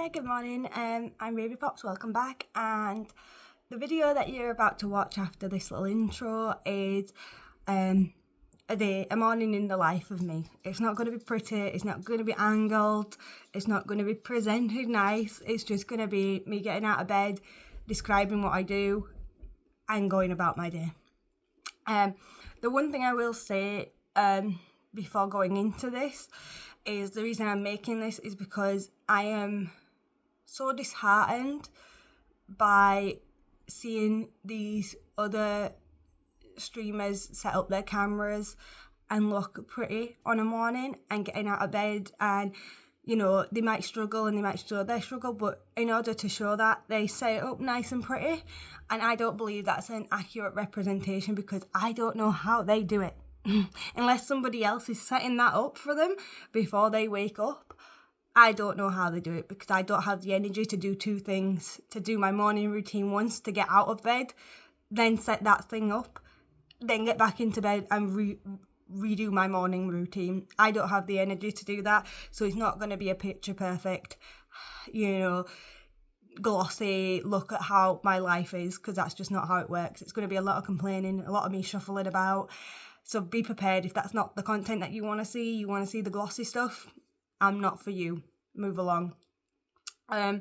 there, good morning. I'm RaviePops, welcome back. And the video that you're about to watch after this little intro is a morning in the life of me. It's not going to be pretty, it's not going to be angled, it's not going to be presented nice. It's just going to be me getting out of bed, describing what I do, and going about my day. The one thing I will say before going into this is the reason I'm making this is because I am so disheartened by seeing these other streamers set up their cameras and look pretty on a morning and getting out of bed, and you know, they might struggle and they might show their struggle, but in order to show that, they set it up nice and pretty, and I don't believe that's an accurate representation because I don't know how they do it. Unless somebody else is setting that up for them before they wake up. I don't know how they do it because I don't have the energy to do two things. To do my morning routine once, to get out of bed, then set that thing up, then get back into bed and redo my morning routine. I don't have the energy to do that, so it's not going to be a picture perfect, you know, glossy look at how my life is, because that's just not how it works. It's going to be a lot of complaining, a lot of me shuffling about. So be prepared if that's not the content that you want to see the glossy stuff, I'm not for you. Move along. But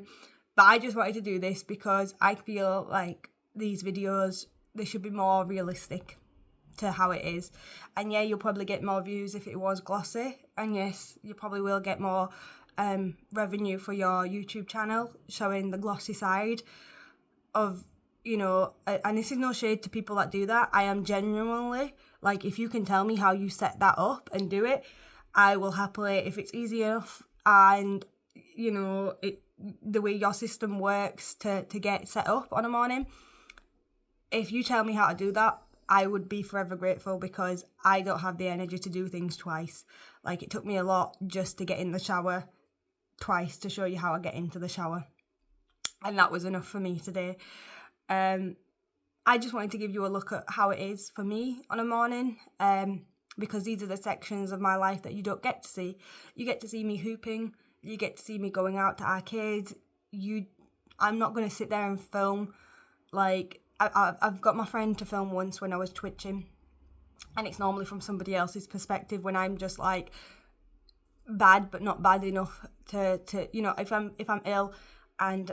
I just wanted to do this because I feel like these videos, they should be more realistic to how it is. And yeah, you'll probably get more views if it was glossy. And yes, you probably will get more revenue for your YouTube channel showing the glossy side of, you know, and this is no shade to people that do that. I am genuinely, like, if you can tell me how you set that up and do it, I will happily, if it's easy enough and, you know, the way your system works to get set up on a morning, if you tell me how to do that, I would be forever grateful because I don't have the energy to do things twice. Like, it took me a lot just to get in the shower twice to show you how I get into the shower. And that was enough for me today. I just wanted to give you a look at how it is for me on a morning, because these are the sections of my life that you don't get to see. You get to see me hooping, you get to see me going out to arcades. I'm not going to sit there and film. Like, I've got my friend to film once when I was twitching, and it's normally from somebody else's perspective when I'm just like bad but not bad enough to you know, if I'm ill and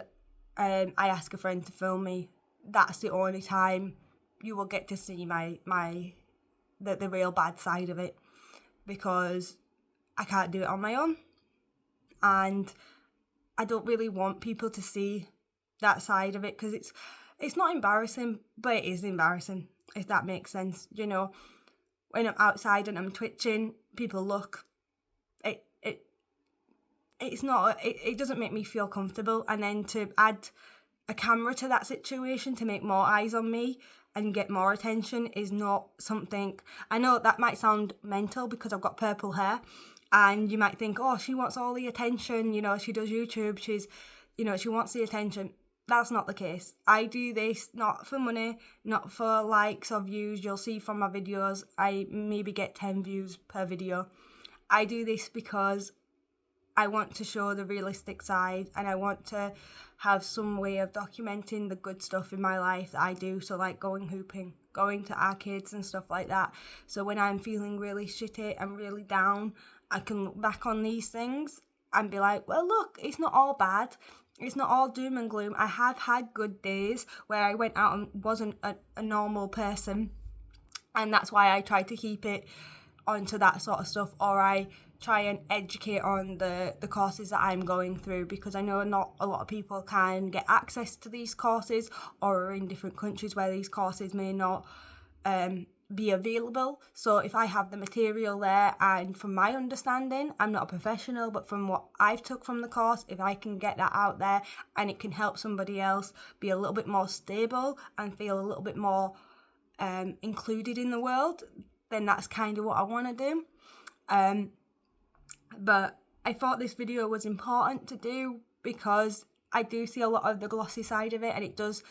I ask a friend to film me, that's the only time you will get to see the real bad side of it, because I can't do it on my own, and I don't really want people to see that side of it because it's not embarrassing, but it is embarrassing, if that makes sense. You know, when I'm outside and I'm twitching, people look. It doesn't make me feel comfortable, and then to add a camera to that situation to make more eyes on me and get more attention is not something. I know that might sound mental because I've got purple hair, and you might think, oh, she wants all the attention, you know, she does YouTube, she wants the attention. That's not the case. I do this not for money, not for likes or views. You'll see from my videos, I maybe get 10 views per video. I do this because I want to show the realistic side, and I want to have some way of documenting the good stuff in my life that I do. So like going hooping, going to arcades and stuff like that. So when I'm feeling really shitty and really down, I can look back on these things and be like, well, look, it's not all bad. It's not all doom and gloom. I have had good days where I went out and wasn't a normal person, and that's why I try to keep it onto that sort of stuff, or I try and educate on the courses that I'm going through, because I know not a lot of people can get access to these courses, or are in different countries where these courses may not be available. So if I have the material there, and from my understanding, I'm not a professional, but from what I've took from the course, if I can get that out there and it can help somebody else be a little bit more stable and feel a little bit more included in the world, then that's kind of what I want to do. But I thought this video was important to do because I do see a lot of the glossy side of it, and it does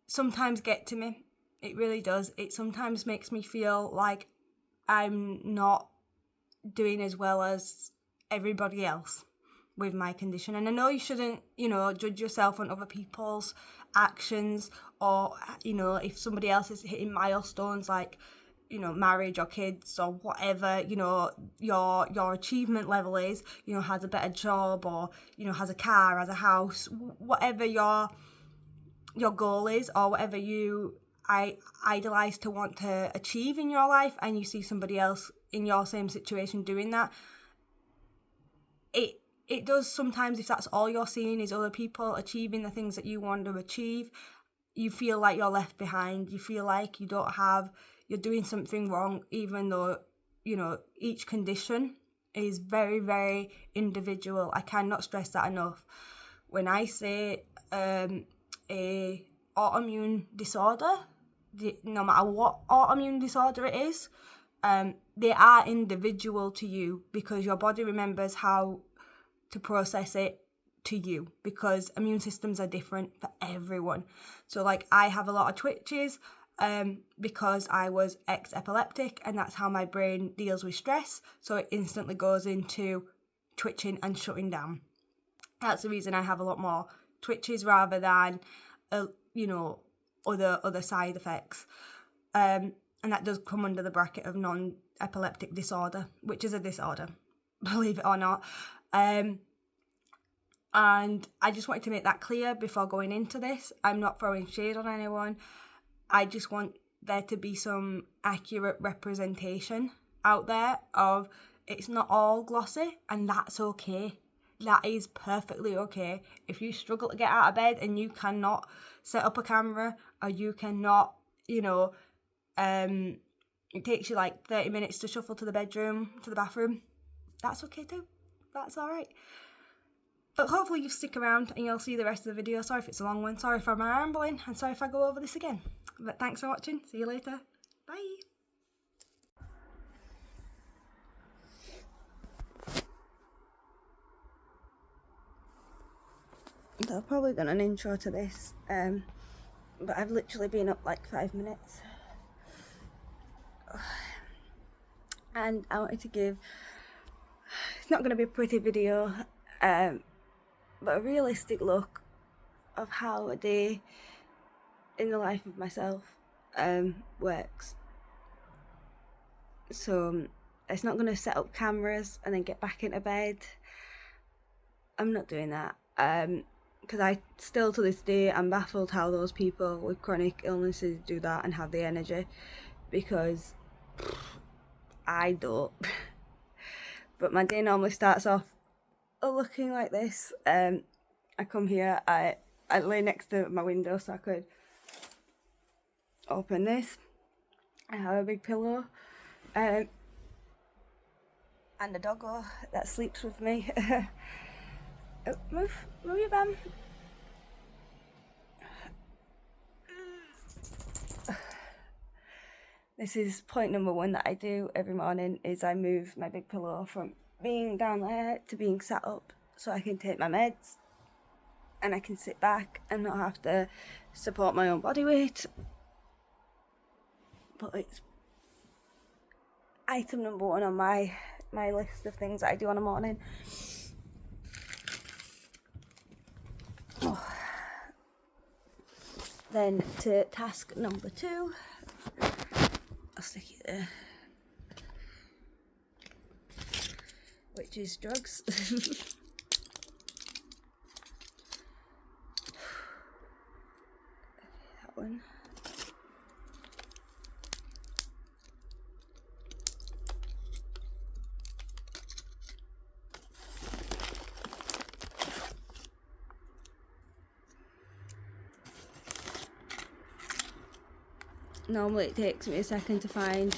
sometimes get to me. It really does. It sometimes makes me feel like I'm not doing as well as everybody else, with my condition. And I know you shouldn't, you know, judge yourself on other people's actions, or, you know, if somebody else is hitting milestones like, you know, marriage or kids or whatever, you know, your achievement level is, you know, has a better job, or, you know, has a car, has a house, whatever your goal is, or whatever you idolize to want to achieve in your life, and you see somebody else in your same situation doing that, it does sometimes, if that's all you're seeing is other people achieving the things that you want to achieve, you feel like you're left behind. You feel like you're doing something wrong, even though, you know, each condition is very, very individual. I cannot stress that enough. When I say a autoimmune disorder, no matter what autoimmune disorder it is, they are individual to you, because your body remembers how to process it to you, because immune systems are different for everyone. So like, I have a lot of twitches because I was ex-epileptic, and that's how my brain deals with stress, so it instantly goes into twitching and shutting down. That's the reason I have a lot more twitches rather than you know, other side effects, and that does come under the bracket of non-epileptic disorder, which is a disorder, believe it or not. And I just wanted to make that clear before going into this. I'm not throwing shade on anyone. I just want there to be some accurate representation out there of, it's not all glossy, and that's okay. That is perfectly okay. If you struggle to get out of bed and you cannot set up a camera, or you cannot, you know, it takes you like 30 minutes to shuffle to the bathroom, that's okay too. That's all right. But hopefully you stick around and you'll see the rest of the video. Sorry if it's a long one, sorry for my rambling, and sorry if I go over this again. But thanks for watching. See you later. Bye. I've probably done an intro to this, but I've literally been up like 5 minutes. And I wanted to give, it's not going to be a pretty video, but a realistic look of how a day in the life of myself works. So it's not going to set up cameras and then get back into bed. I'm not doing that, because I still to this day I'm baffled how those people with chronic illnesses do that and have the energy, because I don't. But my day normally starts off looking like this. I come here, I lay next to my window so I could open this. I have a big pillow, and a doggo that sleeps with me. Oh, move your bum. This is point number 1 that I do every morning, is I move my big pillow from being down there to being sat up, so I can take my meds and I can sit back and not have to support my own body weight. But it's item number 1 on my list of things that I do on a morning. Oh. Then to task number 2, I'll stick it there, which is drugs. That one. Normally it takes me a second to find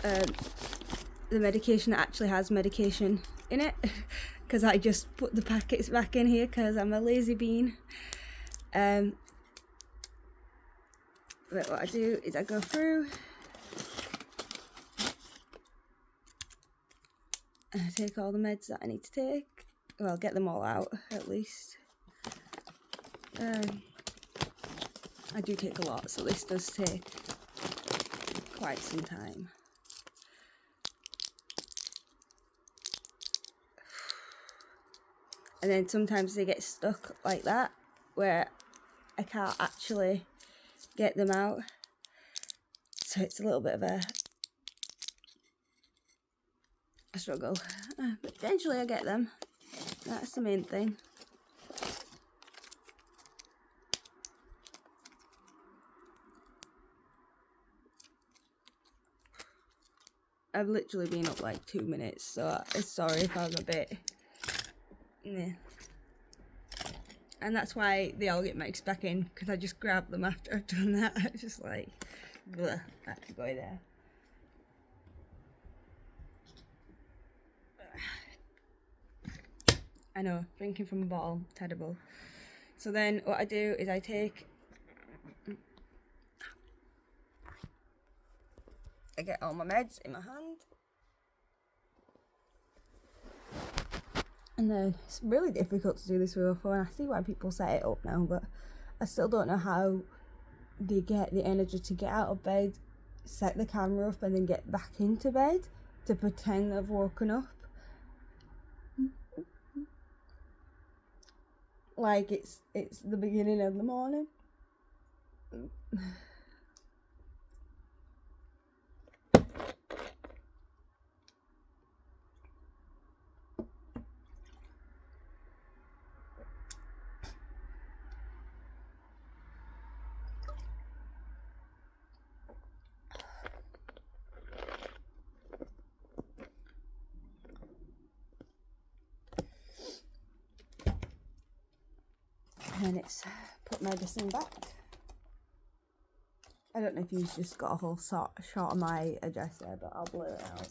the medication that actually has medication in it, because I just put the packets back in here because I'm a lazy bean. But what I do is I go through and I take all the meds that I need to take. Well, get them all out at least. I do take a lot, so this does take quite some time. and then sometimes they get stuck like that where I can't actually get them out, so it's a little bit of a struggle, but eventually I get them. That's the main thing. I've literally been up like 2 minutes, so I'm sorry if I'm a bit and that's why they all get mixed back in, because I just grab them after I've done that. It's just like, bleh, I have to go there. I know, drinking from a bottle, terrible. So then what I do is I get all my meds in my hand. And then it's really difficult to do this with a phone. I see why people set it up now, but I still don't know how they get the energy to get out of bed, set the camera up, and then get back into bed to pretend they've woken up. Like it's the beginning of the morning. And it's put medicine back. I don't know if you've just got a whole shot of my address there, but I'll blur it out.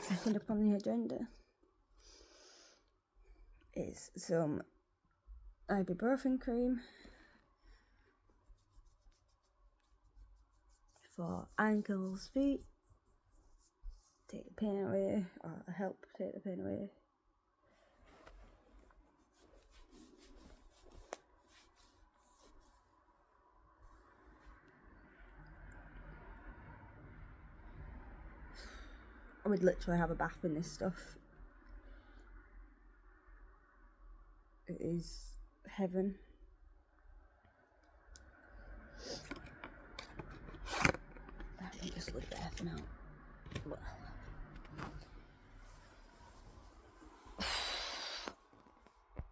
Second up on the agenda is some ibuprofen cream for ankles, feet, take the pain away, or help take the pain away. I would literally have a bath in this stuff. It is heaven. Let me just look there for now.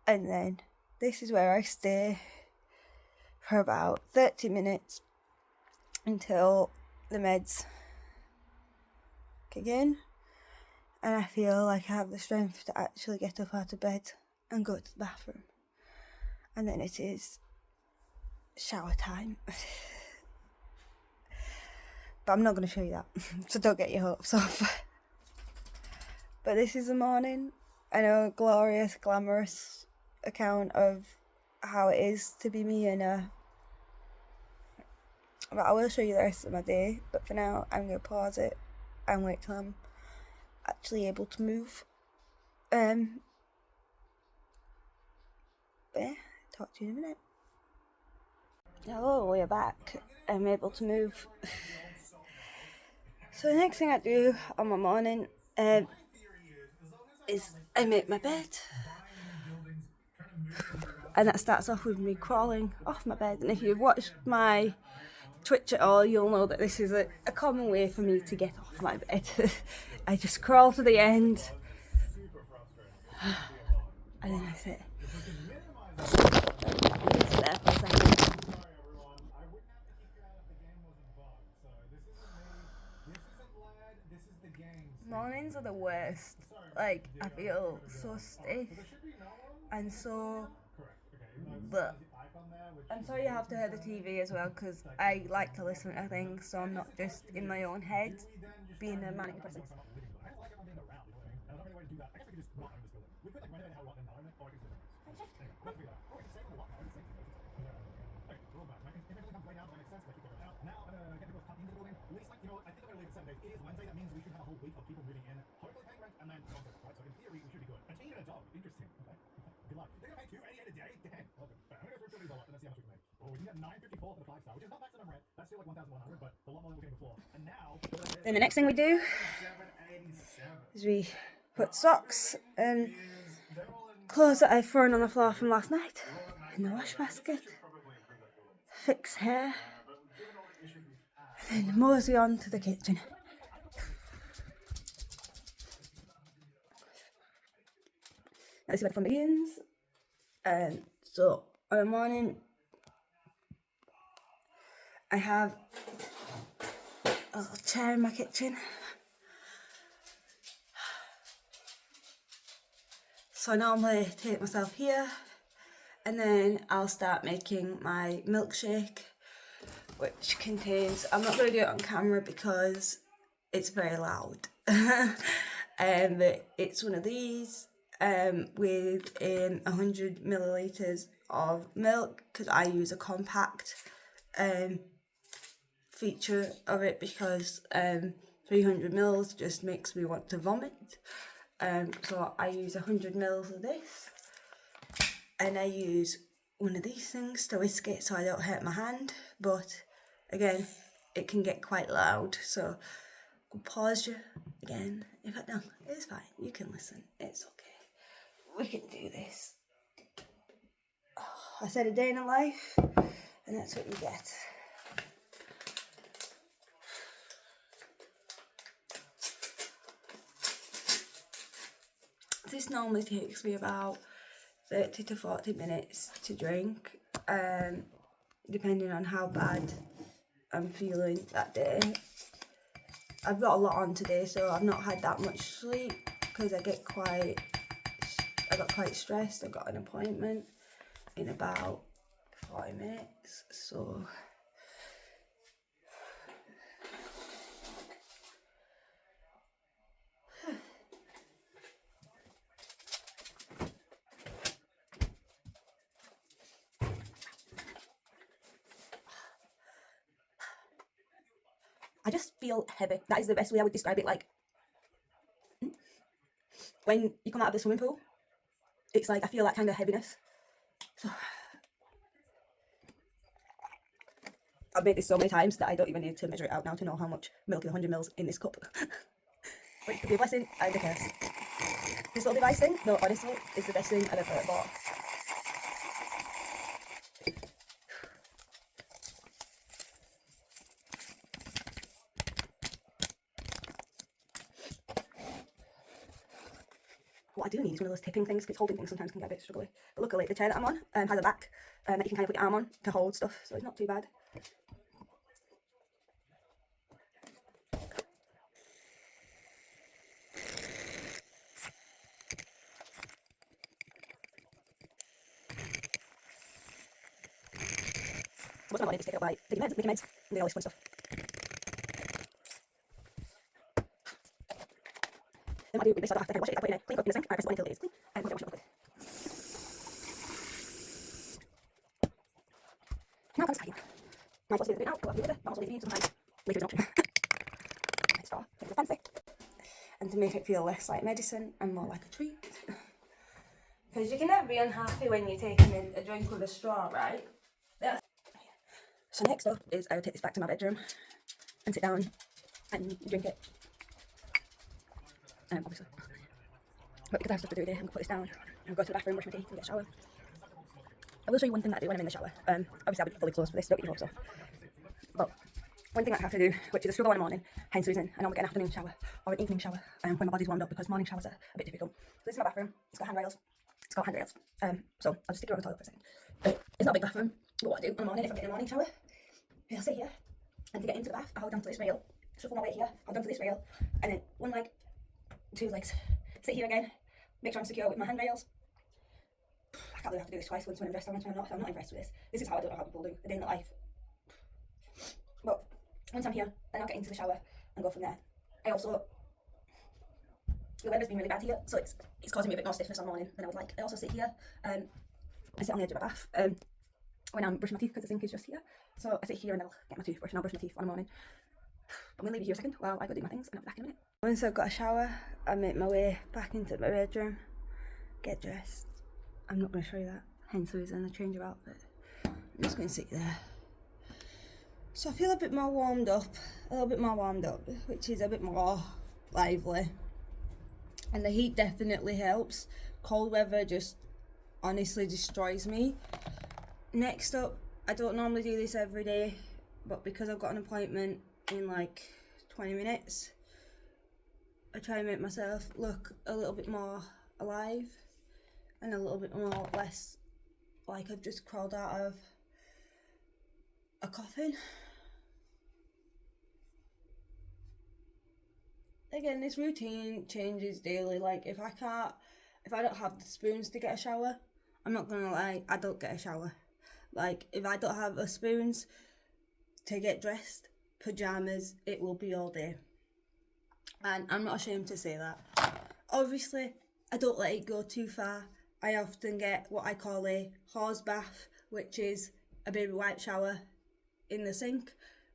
And then this is where I stay for about 30 minutes until the meds kick in and I feel like I have the strength to actually get up out of bed and go to the bathroom. And then it is shower time. But I'm not going to show you that, so don't get your hopes up. But this is the morning. I know, glorious, glamorous account of how it is to be me in a... But I will show you the rest of my day, but for now I'm going to pause it and wait till I'm actually able to move. But yeah, talk to you in a minute. Hello, we're back. I'm able to move. So the next thing I do on my morning is I make my bed. And that starts off with me crawling off my bed. And if you've watched my Twitch at all, you'll know that this is a common way for me to get off my bed. I just crawl to the end. And then I sit. It's there for a second. Mornings are the worst. Like, I feel so stiff and so... But I'm sorry you have to hear the TV as well, because I like to listen to things so I'm not just in my own head being a manic person. Then the next thing we do is we put socks and clothes that I've thrown on the floor from last night in the wash basket, fix hair, and then mosey on to the kitchen. That's where the fun begins. So on the morning, I have a little chair in my kitchen. So I normally take myself here, and then I'll start making my milkshake, which contains, I'm not going to do it on camera because it's very loud. But it's one of these with 100 millilitres of milk, because I use a compact feature of it, because 300 mils just makes me want to vomit. So I use 100 mils of this, and I use one of these things to whisk it so I don't hurt my hand, but again, it can get quite loud, so I'll pause you again. In fact, no, it's fine, you can listen, it's okay, we can do this. I said a day in a life, and that's what you get. This normally takes me about 30 to 40 minutes to drink, depending on how bad I'm feeling that day. I've got a lot on today, so I've not had that much sleep because I got quite stressed. I've got an appointment in about 40 minutes, so I just feel heavy. That is the best way I would describe it. Like when you come out of the swimming pool, it's like I feel that kind of heaviness. So I've made this so many times that I don't even need to measure it out now to know how much milk is 100 mils in this cup. Which could be a blessing and a curse. This little device thing, no, honestly, is the best thing I've ever bought. What I do need is one of those tipping things, because holding things sometimes can get a bit struggly. But luckily, the chair that I'm on has a back that you can kind of put your arm on to hold stuff, so it's not too bad. What's my morning just take up like taking meds, making meds, and all this fun stuff. Then what I do with this, I don't have to kind of wash it, I put it in a clean cup in the sink, I press it on until it is clean, and put it wash it on liquid. Now comes tidying. Might want to do it now, but I'll do it later. Might also leave it sometimes. Later is an option. Nice straw, make it fancy. And to make it feel less like medicine and more like a treat. Because you can never be unhappy when you're taking a drink with a straw, right? That's... So next up is I would take this back to my bedroom and sit down and drink it. Obviously. But because I have stuff to do today, I'm going to put this down and go to the bathroom, brush my teeth and get a shower. I will show you one thing that I do when I'm in the shower. Obviously I'll be fully closed for this, don't get your hopes up. But one thing that I have to do, which is a struggle in the morning, hence the reason I normally get an afternoon shower or an evening shower when my body's warmed up, because morning showers are a bit difficult. So this is my bathroom, it's got handrails. So I'll just stick it on the toilet for a second. It's not a big bathroom, but what I do in the morning, if I'm getting a morning shower, I'll sit here, and to get into the bath, I hold down to this rail, shuffle my weight here, hold down to this rail, and then one leg, two legs, sit here again, make sure I'm secure with my handrails. I can't believe I have to do this twice, once when I'm dressed and once when I'm not impressed with this. This is how I don't know how people do a day in the life. But once I'm here, then I'll get into the shower and go from there. I also, the weather's been really bad here, so it's causing me a bit more stiffness on the morning than I would like. I also sit here, I sit on the edge of my bath when I'm brushing my teeth, because the sink is just here. So I sit here and I'll get my toothbrush and I'll brush my teeth on the morning. I'm going to leave you here a second while I go do my things, and I'll be back in a minute. Once I've got a shower, I make my way back into my bedroom, get dressed. I'm not going to show you that, hence the reason I change of outfit. I'm just going to sit there. So I feel a bit more warmed up, which is a bit more lively. And the heat definitely helps. Cold weather just honestly destroys me. Next up, I don't normally do this every day, but because I've got an appointment in like 20 minutes, I try and make myself look a little bit more alive and a little bit more less like I've just crawled out of a coffin. Again, this routine changes daily. Like if I don't have the spoons to get a shower, I'm not gonna lie, I don't get a shower. Like if I don't have the spoons to get dressed, pajamas, it will be all day. And I'm not ashamed to say that. Obviously, I don't let it go too far. I often get what I call a horse bath, which is a baby wipe shower in the sink.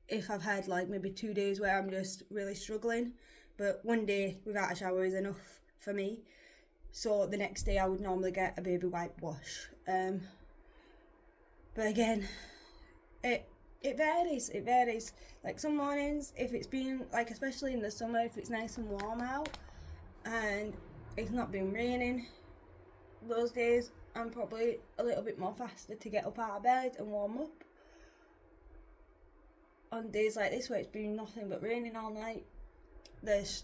If I've had like maybe 2 days where I'm just really struggling, but 1 day without a shower is enough for me. So the next day I would normally get a baby wipe wash. But again, it varies. Like some mornings, if it's been like, especially in the summer, if it's nice and warm out and it's not been raining, those days I'm probably a little bit more faster to get up out of bed and warm up. On days like this where it's been nothing but raining all night, the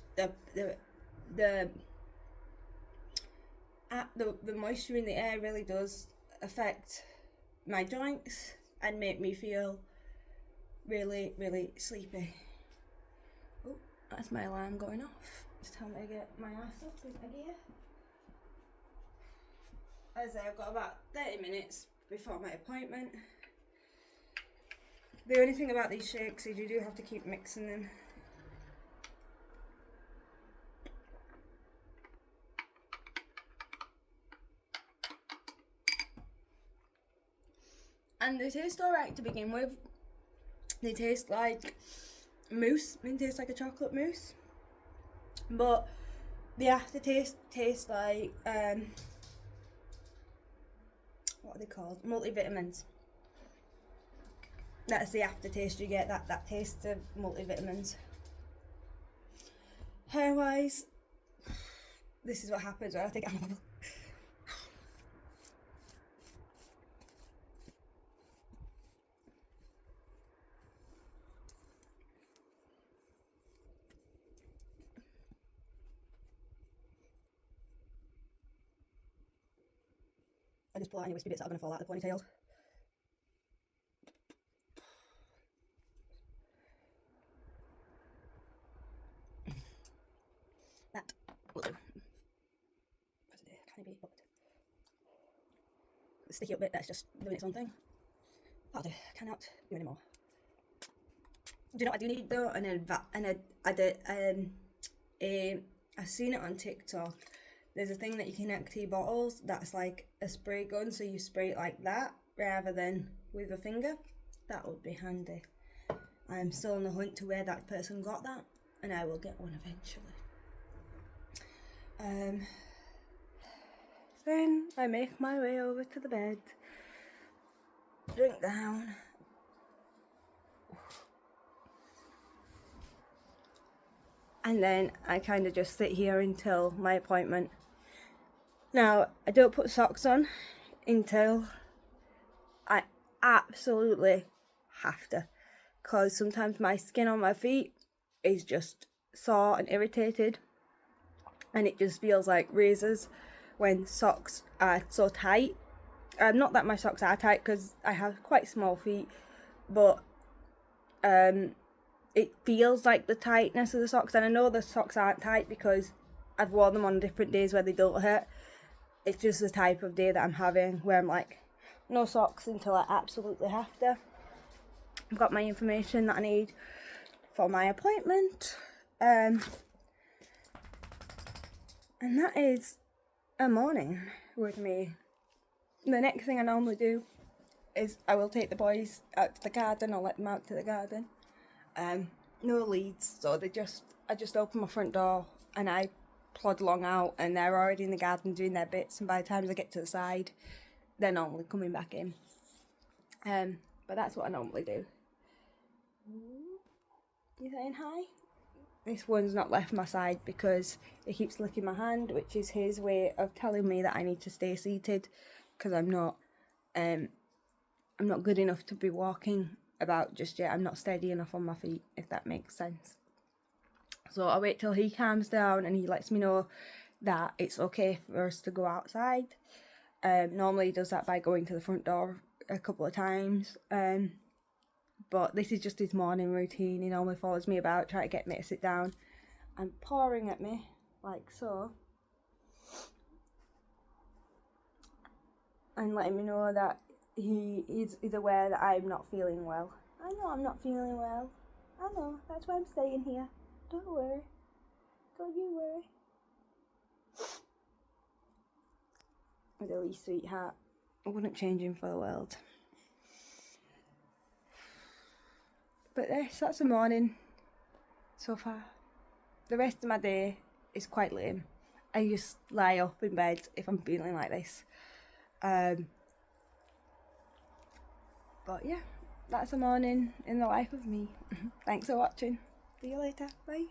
moisture in the air really does affect my joints and make me feel really, really sleepy. Oh, that's my alarm going off. It's time to get my ass up in gear. As I say, I've got about 30 minutes before my appointment. The only thing about these shakes is you do have to keep mixing them. And they taste alright to begin with. They taste like mousse. They taste like a chocolate mousse. But the aftertaste tastes like, what are they called? Multivitamins. That's the aftertaste you get, that taste of multivitamins. Hair wise, this is what happens when I take Annabelle. I just pull out any wispy bits that are going to fall out of the ponytail. That will do. Can it be up? The sticky up bit, that's just doing its own thing. That'll do. Cannot do any more. Do you know what I do need though? I've seen it on TikTok. There's a thing that you connect to your bottles that's like a spray gun, so you spray it like that rather than with a finger. That would be handy. I'm still on the hunt to where that person got that, and I will get one eventually. Then I make my way over to the bed, drink down, and then I kind of just sit here until my appointment. Now, I don't put socks on until I absolutely have to, because sometimes my skin on my feet is just sore and irritated, and it just feels like razors when socks are so tight. Not that my socks are tight, because I have quite small feet, but it feels like the tightness of the socks, and I know the socks aren't tight because I've worn them on different days where they don't hurt. It's just the type of day that I'm having where I'm like, no socks until I absolutely have to. I've got my information that I need for my appointment. And that is a morning with me. The next thing I normally do is I will take the boys out to the garden. I'll let them out to the garden. No leads, so I just open my front door and I plod along out, and they're already in the garden doing their bits, and by the time they get to the side, they're normally coming back in. But that's what I normally do. You saying hi? This one's not left my side because he keeps licking my hand, which is his way of telling me that I need to stay seated because I'm not good enough to be walking about just yet. I'm not steady enough on my feet, if that makes sense. So I wait till he calms down and he lets me know that it's okay for us to go outside. Normally he does that by going to the front door a couple of times. But this is just his morning routine. He normally follows me about, trying to get me to sit down and pawing at me, like so. And letting me know that he's aware that I'm not feeling well. I know I'm not feeling well. I know, that's why I'm staying here. Don't worry. Don't you worry. With a wee sweetheart. I wouldn't change him for the world. But yes, that's the morning so far. The rest of my day is quite lame. I just lie up in bed if I'm feeling like this. But yeah, that's a morning in the life of me. Thanks for watching. See you later. Bye.